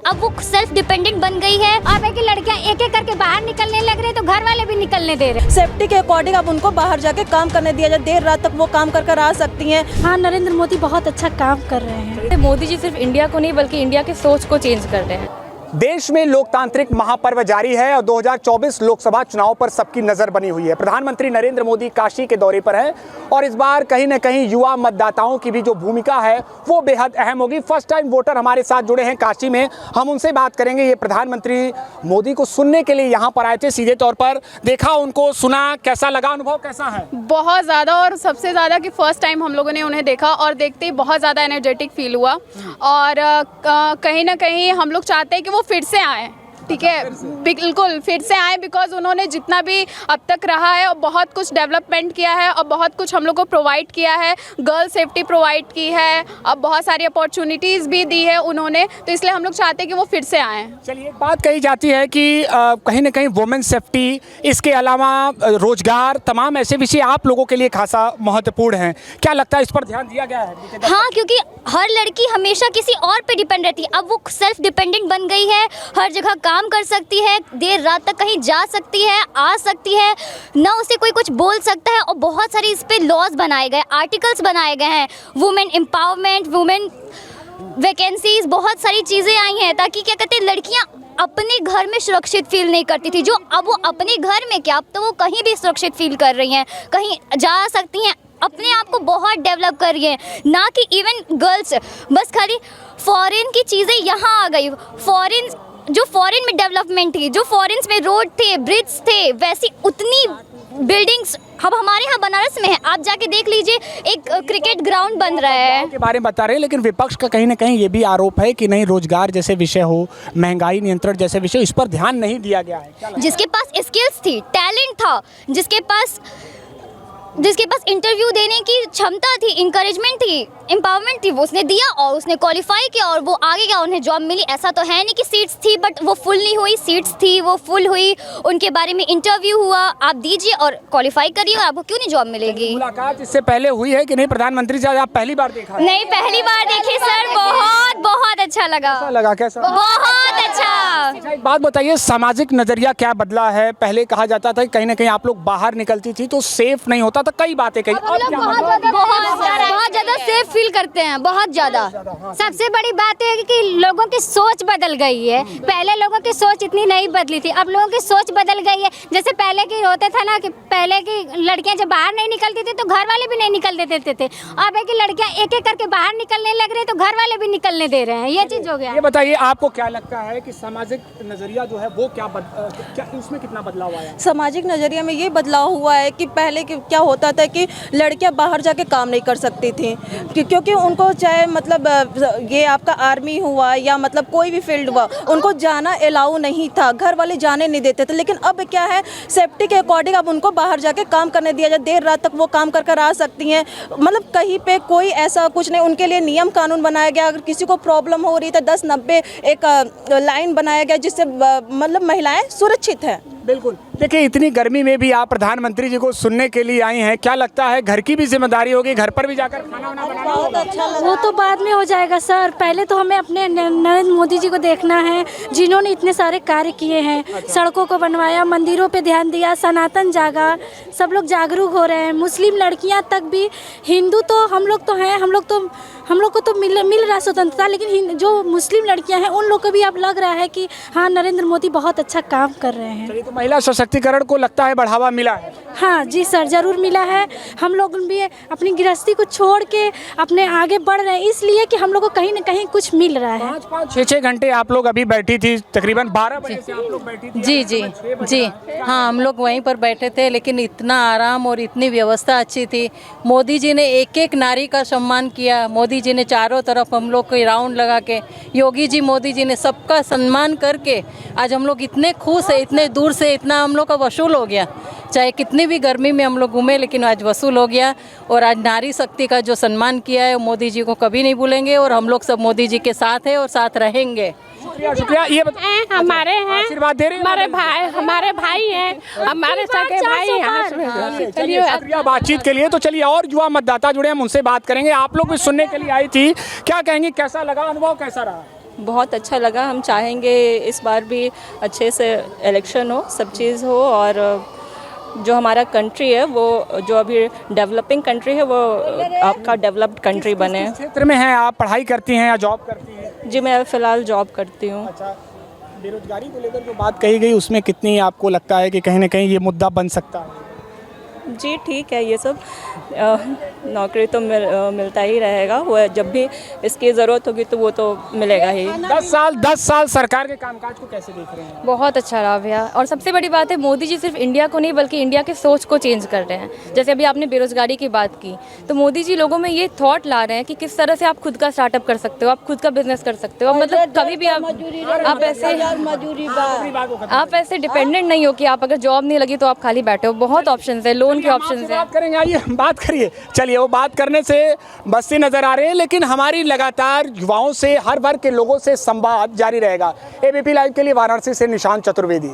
अब वो self dependent बन गई है। अब है कि लड़कियां एक एक करके बाहर निकलने लग रहे तो घर वाले भी निकलने दे रहे। सेफ्टी के अकॉर्डिंग अब उनको बाहर जाके काम करने दिया जाए, देर रात तक वो काम कर कर आ सकती हैं। हाँ, नरेंद्र मोदी बहुत अच्छा काम कर रहे हैं। मोदी जी सिर्फ इंडिया को नहीं बल्कि इंडिया के सोच को चेंज कर रहे हैं। देश में लोकतांत्रिक महापर्व जारी है और 2024 लोकसभा चुनाव पर सबकी नजर बनी हुई है। प्रधानमंत्री नरेंद्र मोदी काशी के दौरे पर है और इस बार कहीं न कहीं युवा मतदाताओं की भी जो भूमिका है वो बेहद अहम होगी। फर्स्ट टाइम वोटर हमारे साथ जुड़े हैं काशी में, हम उनसे बात करेंगे। ये प्रधानमंत्री मोदी को सुनने के लिए यहाँ पर आए थे, सीधे तौर पर देखा उनको, सुना, कैसा लगा, अनुभव कैसा है? बहुत ज़्यादा, और सबसे ज़्यादा कि फर्स्ट टाइम हम लोगों ने उन्हें देखा और देखते ही बहुत ज़्यादा एनर्जेटिक फील हुआ। और कहीं ना कहीं हम लोग चाहते हैं कि वो फिर से आए। ठीक है, बिल्कुल फिर से आए, बिकॉज उन्होंने जितना भी अब तक रहा है और बहुत कुछ डेवलपमेंट किया है और बहुत कुछ हम लोग को प्रोवाइड किया है। गर्ल सेफ्टी प्रोवाइड की है, अब बहुत सारी अपॉर्चुनिटीज़ भी दी है उन्होंने, तो इसलिए हम लोग चाहते हैं कि वो फिर से आएँ। चलिए, एक बात कही जाती है कि कहीं ना कहीं वुमेन सेफ्टी, इसके अलावा रोजगार, तमाम ऐसे विषय आप लोगों के लिए खासा महत्वपूर्ण हैं। क्या लगता है इस पर ध्यान दिया गया है? हाँ, क्योंकि हर लड़की हमेशा किसी और पे डिपेंड रहती है, अब वो सेल्फ डिपेंडेंट बन गई है, हर जगह काम कर सकती है, देर रात तक कहीं जा सकती है, आ सकती है, ना उसे कोई कुछ बोल सकता है। और बहुत सारे इस पे लॉज बनाए गए, आर्टिकल्स बनाए गए हैं, वुमेन एम्पावरमेंट, वुमेन वैकेंसीज, बहुत सारी चीज़ें आई हैं ताकि क्या कहते हैं लड़कियां अपने घर में सुरक्षित फील नहीं करती थी, जो अब वो अपने घर में क्या, अब तो वो कहीं भी सुरक्षित फील कर रही हैं, कहीं जा सकती हैं, अपने आप को बहुत डेवलप कर रही हैं। ना कि इवन गर्ल्स बस खाली फॉरेन की चीज़ें यहाँ आ गई, फॉरेन में डेवलपमेंट थी, जो फॉरेन में रोड थे, ब्रिज थे, वैसी उतनी बिल्डिंग्स अब हमारे यहाँ बनारस में है। आप जाके देख लीजिए, एक क्रिकेट ग्राउंड बन रहा है के बारे में बता रहे हैं, लेकिन विपक्ष का कहीं ना कहीं ये भी आरोप है कि नहीं, रोजगार जैसे विषय हो, महंगाई नियंत्रण जैसे विषय, इस पर ध्यान नहीं दिया गया है। जिसके पास स्किल्स थी, टैलेंट था, जिसके पास इंटरव्यू देने की क्षमता थी, इंकरेजमेंट थी, एम्पावरमेंट थी, वो उसने दिया और उसने क्वालिफाई किया और वो आगे गया, उन्हें जॉब मिली। ऐसा तो है नहीं कि सीट्स थी बट वो फुल नहीं हुई, सीट्स थी वो फुल हुई, उनके बारे में इंटरव्यू हुआ, आप दीजिए और क्वालिफाई करिए और आपको क्यों नहीं जॉब मिलेगी। मुलाकात इससे पहले हुई है कि नहीं प्रधानमंत्री से? आप पहली बार देखा? नहीं, पहली बार देखी सर, बहुत अच्छा लगा। कैसा? बहुत अच्छा। एक बात बताइए, सामाजिक नजरिया क्या बदला है? पहले कहा जाता था कि कहीं ना कहीं आप लोग बाहर निकलती थी तो सेफ नहीं होता था, कई बातें कही, बहुत ज्यादा सेफ फील करते हैं, बहुत ज्यादा। सबसे बड़ी बात है कि लोगों की सोच बदल गई है, पहले लोगों की सोच इतनी नहीं बदली थी, अब लोगों की सोच बदल गई है। जैसे पहले की होता था ना कि पहले की लड़कियां जब बाहर नहीं निकलती थी तो घर वाले भी नहीं निकलने देते थे, अब है कि लड़कियां एक एक करके बाहर निकलने लग रहे तो घर वाले भी निकलने दे रहे हैं, ये चीज हो गया। ये बताइए, आपको क्या लगता है कि सामाजिक नजरिया जो है वो क्या उसमें कितना बदलाव आया? सामाजिक नज़रिया में ये बदलाव हुआ है कि पहले क्या होता था कि लड़कियां बाहर जाके काम नहीं कर सकती थी, क्योंकि उनको चाहे मतलब ये आपका आर्मी हुआ या मतलब कोई भी फील्ड हुआ, उनको जाना अलाउ नहीं था, घर वाले जाने नहीं देते थे। लेकिन अब क्या है, सेफ्टी के अकॉर्डिंग अब उनको बाहर जाके काम करने दिया जाए, देर रात तक वो काम कर कर आ सकती हैं। मतलब कहीं पे कोई ऐसा कुछ नहीं, उनके लिए नियम कानून बनाया गया। अगर किसी को प्रॉब्लम हो रही तो 1090 एक लाइन बनाया गया जिससे मतलब महिलाएं सुरक्षित हैं। बिल्कुल। देखिए, इतनी गर्मी में भी आप प्रधानमंत्री जी को सुनने के लिए आई हैं, क्या लगता है घर की भी जिम्मेदारी होगी, घर पर भी जाकर खाना वाना बनाना? बहुत अच्छा लगा। वो तो बाद में हो जाएगा सर, पहले तो हमें अपने नरेंद्र मोदी जी को देखना है, जिन्होंने इतने सारे कार्य किए हैं, सड़कों को बनवाया, मंदिरों पे ध्यान दिया, सनातन जागा, सब लोग जागरूक हो रहे हैं, मुस्लिम लड़कियां तक भी, हिंदू तो हम लोग तो हैं, हम लोग को तो मिल रहा स्वतंत्रता, लेकिन जो मुस्लिम लड़कियां हैं उन लोग को भी अब लग रहा है कि हाँ, नरेंद्र मोदी बहुत अच्छा काम कर रहे हैं। चलिए, तो महिला सशक्तिकरण को लगता है बढ़ावा मिला है? हाँ जी सर, जरूर मिला है। हम लोग भी अपनी गृहस्थी को छोड़ के अपने आगे बढ़ रहे हैं, इसलिए कि हम लोग को कहीं ना कहीं कुछ मिल रहा है। 5-5, 6-6 घंटे आप लोग अभी बैठी थी, तकरीबन 12 बजे से आप लोग बैठी थी? जी हाँ, हम लोग वहीं पर बैठे थे, लेकिन इतना आराम और इतनी व्यवस्था अच्छी थी। मोदी जी ने एक एक नारी का सम्मान किया, मोदी जी ने चारों तरफ हम लोग को राउंड लगा के, योगी जी मोदी जी ने सबका सम्मान करके आज हम लोग इतने खुश है, इतने दूर से इतना हम लोग का वसूल हो गया। चाहे कितनी भी गर्मी में हम लोग घूमे, लेकिन आज वसूल हो गया। और आज नारी शक्ति का जो सम्मान किया है मोदी जी को कभी नहीं भूलेंगे, और हम लोग सब मोदी जी के साथ हैं और साथ रहेंगे। शुक्रिया। ये हमारे हैं, आशीर्वाद दे रहे हैं, हमारे भाई हैं, हमारे सगे भाई हैं। चलिए, शुक्रिया बातचीत के लिए। तो चलिए, और युवा मतदाता जुड़े, हम उनसे बात करेंगे। आप लोग भी सुनने के लिए आई थी, क्या कहेंगे, कैसा लगा, अनुभव कैसा रहा? बहुत अच्छा लगा। हम चाहेंगे इस बार भी अच्छे से इलेक्शन हो, सब चीज़ हो, और जो हमारा कंट्री है वो जो अभी डेवलपिंग कंट्री है वो आपका डेवलप्ड कंट्री बने। किस क्षेत्र में हैं आप? पढ़ाई करती हैं या जॉब करती हैं? जी मैं फ़िलहाल जॉब करती हूँ। अच्छा, बेरोजगारी को लेकर जो बात कही गई उसमें कितनी आपको लगता है कि कहीं ना कहीं ये मुद्दा बन सकता है? जी ठीक है, ये सब नौकरी तो मिलता ही रहेगा, वो जब भी इसकी ज़रूरत होगी तो वो तो मिलेगा ही। 10 साल सरकार के कामकाज को कैसे देख रहे हैं? बहुत अच्छा रहा भैया, और सबसे बड़ी बात है मोदी जी सिर्फ इंडिया को नहीं बल्कि इंडिया के सोच को चेंज कर रहे हैं। जैसे अभी आपने बेरोजगारी की बात की, तो मोदी जी लोगों में ये थॉट ला रहे हैं कि किस तरह से आप खुद का स्टार्टअप कर सकते हो, आप खुद का बिजनेस कर सकते हो। मतलब कभी भी आप ऐसे डिपेंडेंट नहीं हो कि आप अगर जॉब नहीं लगी तो आप खाली बैठे हो। बहुत ऑप्शन है, लोन के ऑप्शन है। बात करेंगे, आइए बात करिए। चलिए, वो बात करने से बस्ती नजर आ रहे हैं, लेकिन हमारी लगातार युवाओं से, हर वर्ग के लोगों से संवाद जारी रहेगा। एबीपी लाइव के लिए वाराणसी से निशांत चतुर्वेदी।